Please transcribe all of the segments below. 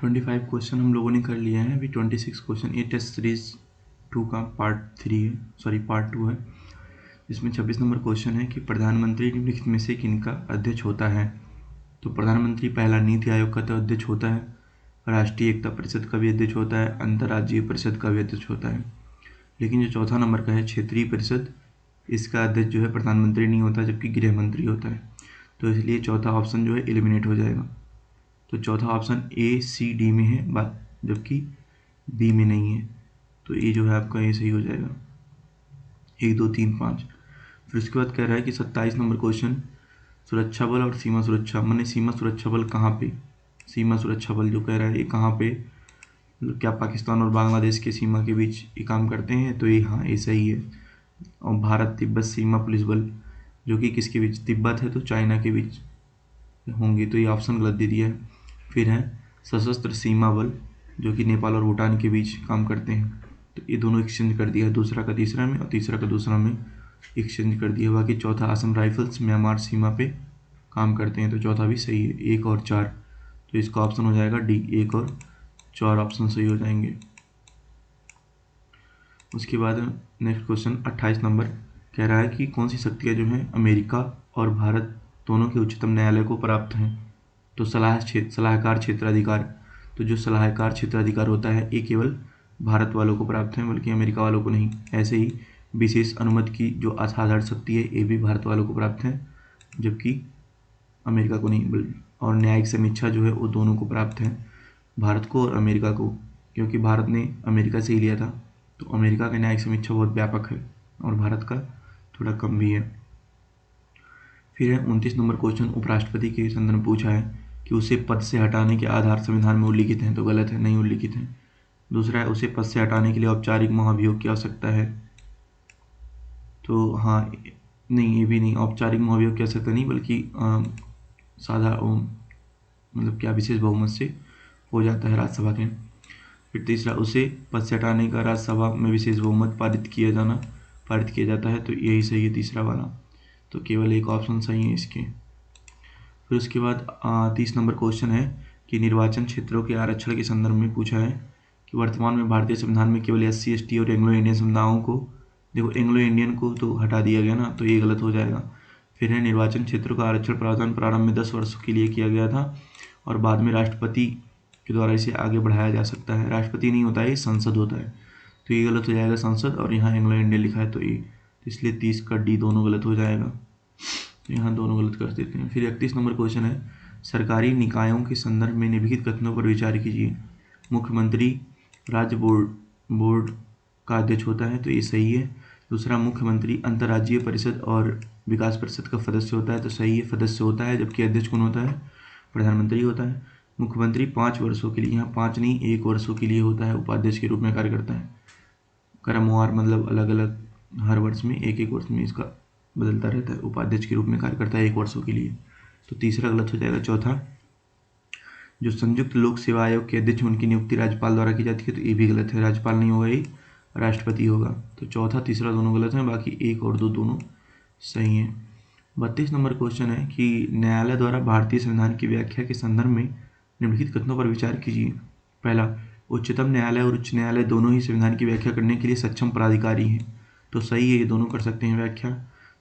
25 question हम लोगों ने कर लिए हैं। अभी 26 क्वेश्चन, ये टेस्ट सीरीज 2 का पार्ट 3 है, सॉरी पार्ट 2 है। इसमें 26 नंबर क्वेश्चन है कि प्रधानमंत्री निम्नलिखित में से किनका अध्यक्ष होता है। तो प्रधानमंत्री पहला नीति आयोग का तो अध्यक्ष होता है, राष्ट्रीय एकता परिषद का भी अध्यक्ष होता है, अंतर्राज्यीय परिषद का भी अध्यक्ष होता है। लेकिन जो चौथा नंबर का है क्षेत्रीय परिषद, इसका अध्यक्ष जो है प्रधानमंत्री नहीं होता जबकि गृह मंत्री होता है। तो इसलिए चौथा ऑप्शन जो है एलिमिनेट हो जाएगा। तो चौथा ऑप्शन ए सी डी में है, बात जबकि बी में नहीं है। तो ये जो है आपका ए सही हो जाएगा। 1 2 3 5। फिर उसके बाद कह रहा है कि 27 नंबर क्वेश्चन, सुरक्षा बल और सीमा सुरक्षा, माने सीमा सुरक्षा बल कहाँ पे, सीमा सुरक्षा बल जो कह रहा है ये कहाँ पे, मतलब क्या पाकिस्तान और बांग्लादेश के सीमा के बीच ये काम करते हैं। तो ये हाँ ये सही है। और भारत तिब्बत सीमा पुलिस बल जो कि किसके बीच, तिब्बत है तो चाइना के बीच होंगे, तो ये ऑप्शन गलत दे दिया है। फिर है सशस्त्र सीमा बल जो कि नेपाल और भूटान के बीच काम करते हैं। तो ये दोनों एक्सचेंज कर दिया है, दूसरा का तीसरा में और तीसरा का दूसरा में एक्सचेंज कर दिया। बाकी चौथा असम राइफल्स म्यांमार सीमा पे काम करते हैं, तो चौथा भी सही है। 1 और 4, तो इसका ऑप्शन हो जाएगा डी, 1 और 4 ऑप्शन सही हो जाएंगे। उसके बाद नेक्स्ट क्वेश्चन 28 नंबर कह रहा है कि कौन सी शक्तियाँ जो हैं अमेरिका और भारत दोनों के उच्चतम न्यायालय को प्राप्त हैं। तो सलाहकार क्षेत्राधिकार, तो जो सलाहकार क्षेत्राधिकार होता है ये केवल भारत वालों को प्राप्त है, बल्कि अमेरिका वालों को नहीं। ऐसे ही विशेष अनुमति की जो असाधारण शक्ति है ये भी भारत वालों को प्राप्त है जबकि अमेरिका को नहीं। और न्यायिक समीक्षा जो है वो दोनों को प्राप्त है, भारत को और अमेरिका को, क्योंकि भारत ने अमेरिका से ही लिया था। तो अमेरिका का न्यायिक समीक्षा बहुत व्यापक है और भारत का थोड़ा कम भी है। फिर है 29 नंबर क्वेश्चन, उपराष्ट्रपति के संदर्भ में पूछा है कि उसे पद से हटाने के आधार संविधान में उल्लिखित हैं। तो गलत है, नहीं उल्लिखित हैं। दूसरा है उसे पद से हटाने के लिए औपचारिक महाभियोग की आवश्यकता है। तो हाँ नहीं, ये भी नहीं, औपचारिक महाभियोग की आवश्यकता नहीं, बल्कि साधा मतलब क्या विशेष बहुमत से हो जाता है राज्यसभा के। फिर तीसरा, उसे पद से हटाने का राज्यसभा में विशेष बहुमत पारित किया जाता है। तो यही सही है तीसरा वाला। तो केवल एक ऑप्शन सही है इसके। फिर उसके बाद 30 नंबर क्वेश्चन है कि निर्वाचन क्षेत्रों के आरक्षण के संदर्भ में पूछा है कि वर्तमान में भारतीय संविधान में केवल SC ST और एंग्लो इंडियन समुदायों को, देखो एंग्लो इंडियन को तो हटा दिया गया ना, तो ये गलत हो जाएगा। फिर है निर्वाचन क्षेत्रों का आरक्षण प्रावधान प्रारंभ में 10 वर्षों के लिए किया गया था और बाद में राष्ट्रपति के द्वारा इसे आगे बढ़ाया जा सकता है। राष्ट्रपति नहीं होता है, ये संसद होता है। तो ये गलत हो जाएगा संसद, और यहाँ एंग्लो इंडियन लिखा है तो ये, इसलिए 30 का डी दोनों गलत हो जाएगा। तो यहाँ दोनों गलत कर देते हैं। फिर 31 नंबर क्वेश्चन है, सरकारी निकायों के संदर्भ में निम्नलिखित कथनों पर विचार कीजिए। मुख्यमंत्री राज्य बोर्ड का अध्यक्ष होता है, तो ये सही है। दूसरा, मुख्यमंत्री अंतर्राज्यीय परिषद और विकास परिषद का सदस्य होता है, तो सही है, सदस्य होता है। जबकि अध्यक्ष कौन होता है, प्रधानमंत्री होता है। मुख्यमंत्री 5 वर्षों के लिए, यहाँ 5 नहीं 1 वर्षों के लिए होता है, उपाध्यक्ष के रूप में कार्य करता है। क्रमवार मतलब अलग अलग, हर वर्ष में 1 वर्ष में इसका बदलता रहता है। उपाध्यक्ष के रूप में कार्य करता है 1 वर्षों के लिए। तो तीसरा गलत हो जाएगा। चौथा, जो संयुक्त लोक सेवा आयोग के अध्यक्ष उनकी नियुक्ति राज्यपाल द्वारा की जाती है, तो ये भी गलत है, राज्यपाल नहीं होगा, ये राष्ट्रपति होगा। तो चौथा तीसरा दोनों गलत हैं, बाकी 1 और 2 दोनों सही हैं। 32 नंबर क्वेश्चन है कि न्यायालय द्वारा भारतीय संविधान की व्याख्या के संदर्भ में निम्नलिखित कथनों पर विचार कीजिए। पहला, उच्चतम न्यायालय और उच्च न्यायालय दोनों ही संविधान की व्याख्या करने के लिए सक्षम प्राधिकारी हैं, तो सही है, ये दोनों कर सकते हैं व्याख्या।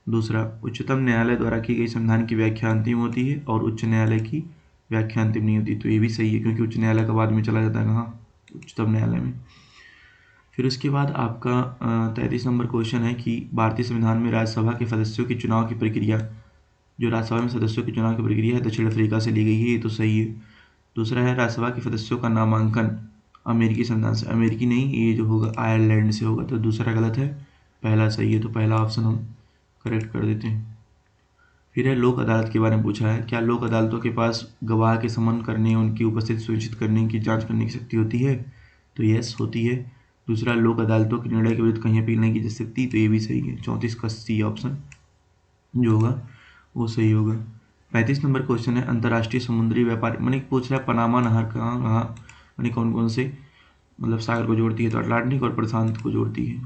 दूसरा, उच्चतम न्यायालय द्वारा की गई संविधान की व्याख्या अंतिम होती है और उच्च न्यायालय की व्याख्या अंतिम नहीं होती, तो ये भी सही है, क्योंकि उच्च न्यायालय का बाद में चला जाता है कहाँ, उच्चतम न्यायालय में। फिर उसके बाद आपका 33 नंबर क्वेश्चन है कि भारतीय संविधान में राज्यसभा के सदस्यों की चुनाव की प्रक्रिया, जो राज्यसभा में सदस्यों के चुनाव की प्रक्रिया है दक्षिण अफ्रीका से ली गई है, ये तो सही है। दूसरा है, राज्यसभा के सदस्यों का नामांकन अमेरिकी संविधान से, अमेरिकी नहीं, ये जो होगा आयरलैंड से होगा, तो दूसरा गलत है, पहला सही है। तो पहला ऑप्शन हम करेक्ट कर देते हैं। फिर है, लोक अदालत के बारे में पूछा है, क्या लोक अदालतों के पास गवाह के समन करने, उनकी उपस्थिति सुनिश्चित करने की जांच करने की शक्ति होती है, तो यस होती है। दूसरा, लोक अदालतों के निर्णय के विरुद्ध कहीं अपील नहीं की जा सकती, तो ये भी सही है। 34 का सी ऑप्शन जो होगा वो सही होगा। 35 नंबर क्वेश्चन है, अंतर्राष्ट्रीय समुद्री व्यापार, मैंने पूछ रहा है पनामा नहर कहाँ कहाँ, मैंने कौन कौन से मतलब सागर को जोड़ती है, तो अटलांटिक और प्रशांत को जोड़ती है।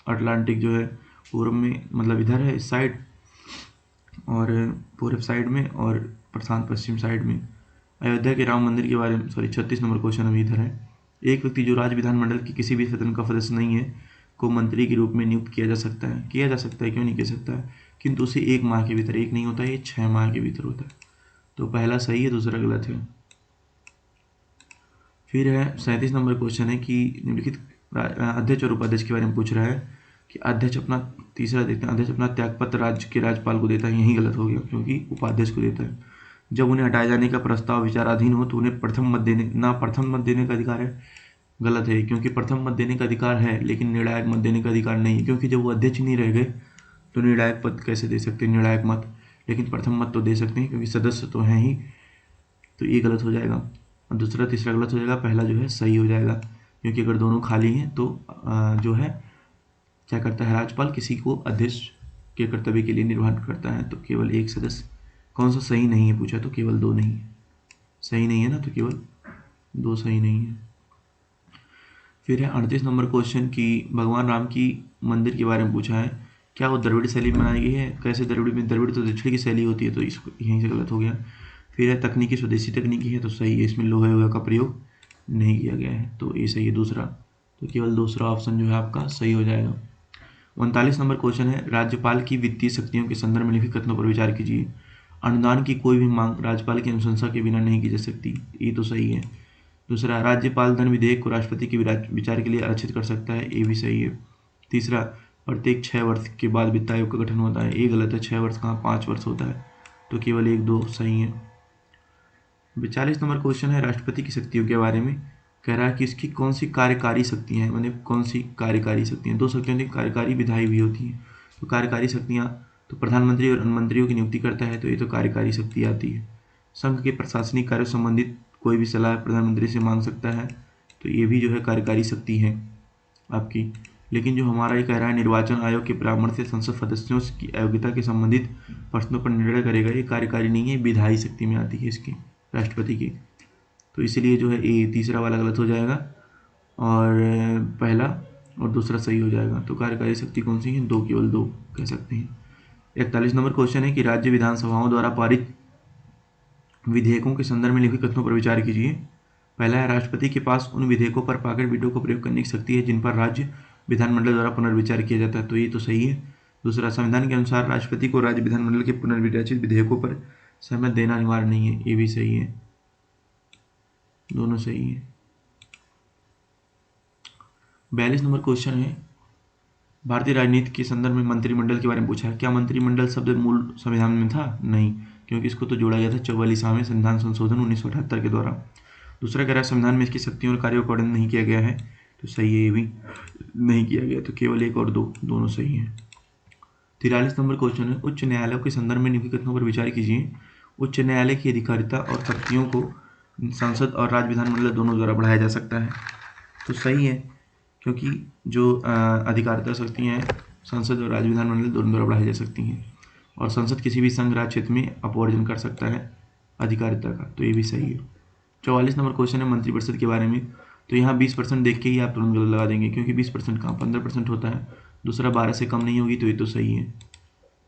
अटलांटिक जो है पूर्व में, मतलब इधर है इस साइड, और पूर्व साइड में, और प्रशांत पश्चिम साइड में। अयोध्या के राम मंदिर के बारे में 36 नंबर क्वेश्चन अभी इधर है। एक व्यक्ति जो राज्य विधानमंडल की किसी भी सदन का सदस्य नहीं है को मंत्री के रूप में नियुक्त किया जा सकता है। क्यों नहीं किया सकता है, किंतु उसे 1 माह के भीतर, एक नहीं होता है, ये 6 माह के भीतर होता है। तो पहला सही है, दूसरा गलत है। फिर है 37 नंबर क्वेश्चन है कि निम्नलिखित अध्यक्ष और उपाध्यक्ष के बारे में पूछ रहा है कि अध्यक्ष अपना, तीसरा देखते हैं, अध्यक्ष अपना त्यागपत्र राज्य के राज्यपाल को देता है। यही गलत हो गया क्योंकि उपाध्यक्ष को देता है। जब उन्हें हटाए जाने का प्रस्ताव विचाराधीन हो तो उन्हें प्रथम मत देने का अधिकार है। गलत है, क्योंकि प्रथम मत देने का अधिकार है लेकिन निर्णायक मत देने का अधिकार नहीं है, क्योंकि जब वो अध्यक्ष नहीं रह गए तो निर्णायक पद कैसे दे सकते हैं, निर्णायक मत, लेकिन प्रथम मत तो दे सकते हैं क्योंकि सदस्य तो हैं ही। तो ये गलत हो जाएगा और दूसरा तीसरा गलत हो जाएगा, पहला जो है सही हो जाएगा, क्योंकि अगर दोनों खाली हैं तो जो है क्या करता है, राज्यपाल किसी को अध्यक्ष के कर्तव्य के लिए निर्वहन करता है। तो केवल एक सदस्य, कौन सा सही नहीं है पूछा तो केवल 2 नहीं है, सही नहीं है ना, तो केवल 2 सही नहीं है। फिर है 38 नंबर क्वेश्चन कि भगवान राम की मंदिर के बारे में पूछा है, क्या वो द्रविड़ शैली में बनाई गई है, कैसे द्रविड़ में, द्रविड़ तो दक्षिण की शैली होती है, तो इसको यहीं से गलत हो गया। फिर है तकनीकी स्वदेशी तकनीकी है, तो सही है, इसमें लोहे वोहे का प्रयोग नहीं किया गया है, तो ये सही है दूसरा। तो केवल दूसरा ऑप्शन जो है आपका सही हो जाएगा। 39 नंबर क्वेश्चन है, राज्यपाल की वित्तीय शक्तियों के संदर्भ में लिखित कथनों पर विचार कीजिए। अनुदान की कोई भी मांग राज्यपाल की अनुशंसा के बिना नहीं की जा सकती, ये तो सही है। दूसरा, राज्यपाल धन विधेयक को राष्ट्रपति के विचार के लिए आरक्षित कर सकता है, ये भी सही है। तीसरा, प्रत्येक 6 वर्ष के बाद वित्त आयोग का गठन होता है, ये गलत है, 6 वर्ष कहाँ, 5 वर्ष होता है, तो केवल 1 2 सही है। 42 नंबर क्वेश्चन है राष्ट्रपति की शक्तियों के बारे में, कह रहा है कि इसकी कौन सी कार्यकारी शक्तियाँ हैं, मैंने कौन सी कार्यकारी शक्तियाँ, 2 शक्तियाँ होती हैं, कार्यकारी विधायी भी होती हैं। तो कार्यकारी शक्तियाँ, तो प्रधानमंत्री और मंत्रियों की नियुक्ति करता है, तो ये तो कार्यकारी शक्ति आती है। संघ के प्रशासनिक कार्य संबंधित कोई भी सलाह प्रधानमंत्री से मांग सकता है, तो ये भी जो है कार्यकारी शक्ति है आपकी। लेकिन जो हमारा ये कह रहा है निर्वाचन आयोग के परामर्श से संसद सदस्यों की अयोग्यता के संबंधित प्रश्नों पर निर्णय करेगा, ये कार्यकारी नहीं है, विधायी शक्ति में आती है इसकी, राष्ट्रपति की। तो इसलिए जो है ये तीसरा वाला गलत हो जाएगा और पहला और दूसरा सही हो जाएगा। तो कार्यकारी शक्ति कौन सी है, 2, केवल 2 कह सकते हैं। 41 नंबर क्वेश्चन है कि राज्य विधानसभाओं द्वारा पारित विधेयकों के संदर्भ में लिखित कथनों पर विचार कीजिए। पहला है, राष्ट्रपति के पास उन विधेयकों पर पॉकेट वीटो को प्रयोग करने की शक्ति है जिन पर राज्य विधानमंडल द्वारा पुनर्विचार किया जाता है, तो ये तो सही है। दूसरा, संविधान के अनुसार राष्ट्रपति को राज्य विधानमंडल के पुनर्विचारित विधेयकों पर सहमत देना अनिवार्य नहीं है, ये भी सही है, दोनों सही है। 42 नंबर क्वेश्चन है, भारतीय राजनीति के संदर्भ में मंत्रिमंडल के बारे में पूछा है। क्या मंत्रिमंडल शब्द मूल संविधान में था? नहीं, क्योंकि इसको तो जोड़ा गया था 44वें संविधान संशोधन 1978 के द्वारा। दूसरा कह रहा है संविधान में इसकी शक्तियों और कार्यों का वर्णन नहीं किया गया है, तो सही है, ये भी नहीं किया गया, तो केवल 1 और 2 दोनों सही हैं। 43 नंबर क्वेश्चन है, उच्च न्यायालय के संदर्भ में निम्नलिखित कथनों पर विचार कीजिए। उच्च न्यायालय की अधिकारिता और शक्तियों को संसद और राज्य विधानमंडल दोनों द्वारा बढ़ाया जा सकता है, तो सही है, क्योंकि जो अधिकारिता शक्तियाँ हैं संसद और राज्य विधानमंडल दोनों द्वारा बढ़ाई जा सकती हैं, और संसद किसी भी संघ राज्य क्षेत्र में अपवर्जन कर सकता है अधिकारिता का, तो ये भी सही है। 44 नंबर क्वेश्चन है मंत्रिपरिषद के बारे में, तो यहाँ 20% देख के ही आप तुरंत गलत लगा देंगे, क्योंकि 20% कहाँ, 15% होता है। दूसरा, 12 से कम नहीं होगी, तो ये तो सही है,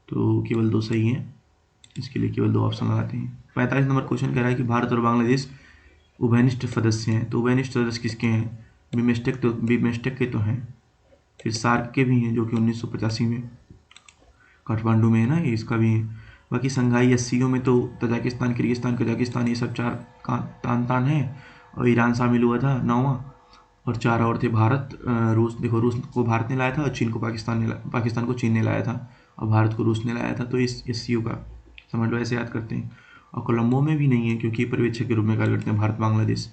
तो केवल 2 सही है, इसके लिए केवल 2 ऑप्शन लगाते हैं। 45 नंबर क्वेश्चन कह रहा है कि भारत और बांग्लादेश उभयनिष्ठ सदस्य हैं, तो उभयनिष्ठ सदस्य किसके हैं, बिमस्टेक के तो हैं, फिर सार्क के भी हैं जो कि 1985 में काठमांडू में है ना, ये इसका भी है। बाकी संघाई एससीओ में तो तजाकिस्तान, किर्गिस्तान, कजाकिस्तान, ये सब 4 तान है, और ईरान शामिल हुआ था 9वां, और 4 और थे, भारत, रूस, देखो रूस को भारत ने लाया था और चीन को पाकिस्तान को चीन ने लाया था, और भारत को रूस ने लाया था, तो इस एससीओ का समझ लो, ऐसे याद करते हैं। और कोलंबो में भी नहीं है क्योंकि पर्यवेक्षक के रूप में कार्य करते हैं भारत बांग्लादेश,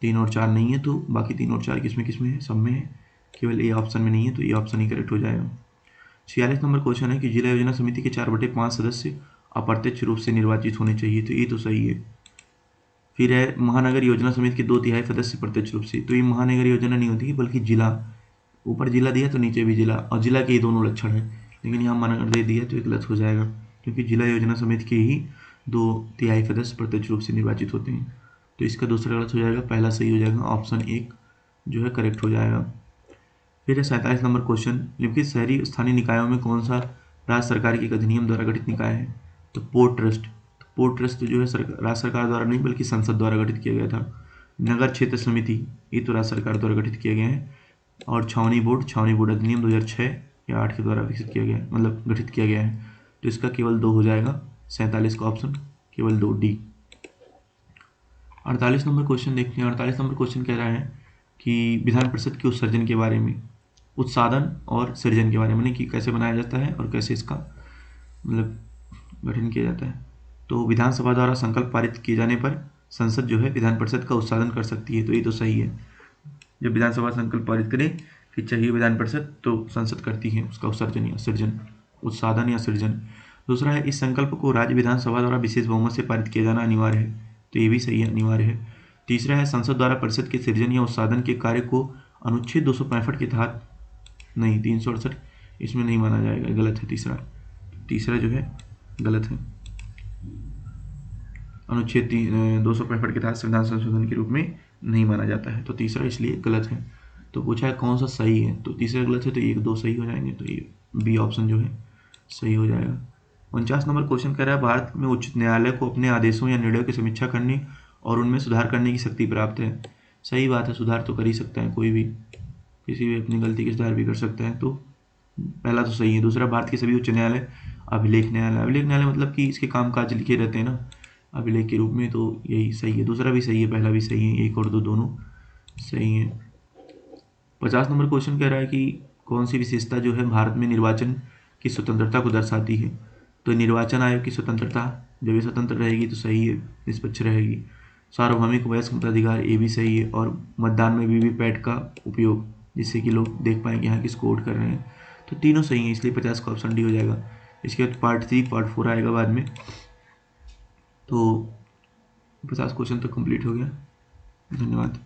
3 और 4 नहीं है, तो बाकी 3 और 4 किसमें है, सब में है, केवल ए ऑप्शन में नहीं है, तो ये ऑप्शन ही करेक्ट हो जाएगा। 46 नंबर क्वेश्चन है कि जिला योजना समिति के 4/5 सदस्य अप्रत्यक्ष रूप से निर्वाचित होने चाहिए, तो ये तो सही है। फिर है महानगर योजना समिति के 2/3 सदस्य प्रत्यक्ष रूप से, तो ये महानगर योजना नहीं होती बल्कि जिला, ऊपर जिला दिया तो नीचे भी जिला, और जिला के ये दोनों लक्षण है, लेकिन यहाँ महानगर दे दिया तो एक गलत हो जाएगा, क्योंकि जिला योजना समिति के ही 2/3 सदस्य प्रत्यक्ष रूप से निर्वाचित होते हैं, तो इसका दूसरा गलत हो जाएगा, पहला सही हो जाएगा, ऑप्शन 1 जो है करेक्ट हो जाएगा। फिर है 47 नंबर क्वेश्चन, निम्नलिखित शहरी स्थानीय निकायों में कौन सा राज्य सरकार के एक अधिनियम द्वारा गठित निकाय है, तो पोर्ट ट्रस्ट, पोर्ट ट्रस्ट जो है राज्य सरकार द्वारा नहीं बल्कि संसद द्वारा गठित किया गया था। नगर क्षेत्र समिति ये तो राज्य सरकार द्वारा गठित किया गया है। और छावनी बोर्ड अधिनियम 2006 या 8 के द्वारा विकसित किया गया है, मतलब गठित किया गया है। तो इसका केवल 2 हो जाएगा, 47 का ऑप्शन केवल 2 डी। 48 नंबर क्वेश्चन देखते हैं। 48 नंबर क्वेश्चन कह रहा है कि विधान परिषद के उत्सर्जन के बारे में, उत्साधन और सृजन के बारे में, कि कैसे बनाया जाता है और कैसे इसका मतलब गठन किया जाता है। तो विधानसभा द्वारा संकल्प पारित किए जाने पर संसद जो है विधान परिषद का उत्साधन कर सकती है। तो ये तो सही है, जब विधानसभा संकल्प पारित करे कि चाहिए विधान परिषद तो संसद करती है उसका उत्सर्जन या सृजन, उत्साधन या सृजन। दूसरा है इस संकल्प को राज्य विधानसभा द्वारा विशेष बहुमत से पारित किया जाना अनिवार्य है। तो ये भी सही है, अनिवार्य है। तीसरा है संसद द्वारा परिषद के सृजन या उत्साधन के कार्य को अनुच्छेद 265 के तहत नहीं, 368 इसमें नहीं माना जाएगा, गलत है। तीसरा जो है गलत है, अनुच्छेद 265 के तहत संविधान संशोधन के रूप में नहीं माना जाता है। तो तीसरा इसलिए गलत है। तो पूछा है कौन सा सही है, तो तीसरा गलत है, तो ये 2 सही हो जाएंगे। तो ये बी ऑप्शन जो है सही हो जाएगा। 49 नंबर क्वेश्चन कह रहा है भारत में उच्च न्यायालय को अपने आदेशों या निर्णयों की समीक्षा करने और उनमें सुधार करने की शक्ति प्राप्त है। सही बात है, सुधार तो कर ही सकता है कोई भी, किसी भी अपनी गलती के सुधार भी कर सकता है। तो पहला तो सही है। दूसरा, भारत के सभी उच्च न्यायालय अभिलेख न्यायालय मतलब कि इसके कामकाज लिखे रहते हैं ना अभिलेख के रूप में, तो यही सही है। दूसरा भी सही है, पहला भी सही है, 1 और 2 दोनों सही है। 50 नंबर क्वेश्चन कह रहा है कि कौन सी विशेषता जो है भारत में निर्वाचन की स्वतंत्रता को दर्शाती है। तो निर्वाचन आयोग की स्वतंत्रता, जब ये स्वतंत्र रहेगी तो सही है, निष्पक्ष रहेगी। सार्वभौमिक वयस्क मताधिकार, ये भी सही है। और मतदान में वीवीपैट का उपयोग, जिससे कि लोग देख पाएँ कि यहाँ किसको वोट कर रहे हैं। तो तीनों सही है, इसलिए 50 का ऑप्शन डी हो जाएगा। इसके बाद पार्ट 3 पार्ट 4 आएगा बाद में। तो 50 क्वेश्चन तो कंप्लीट हो गया। धन्यवाद।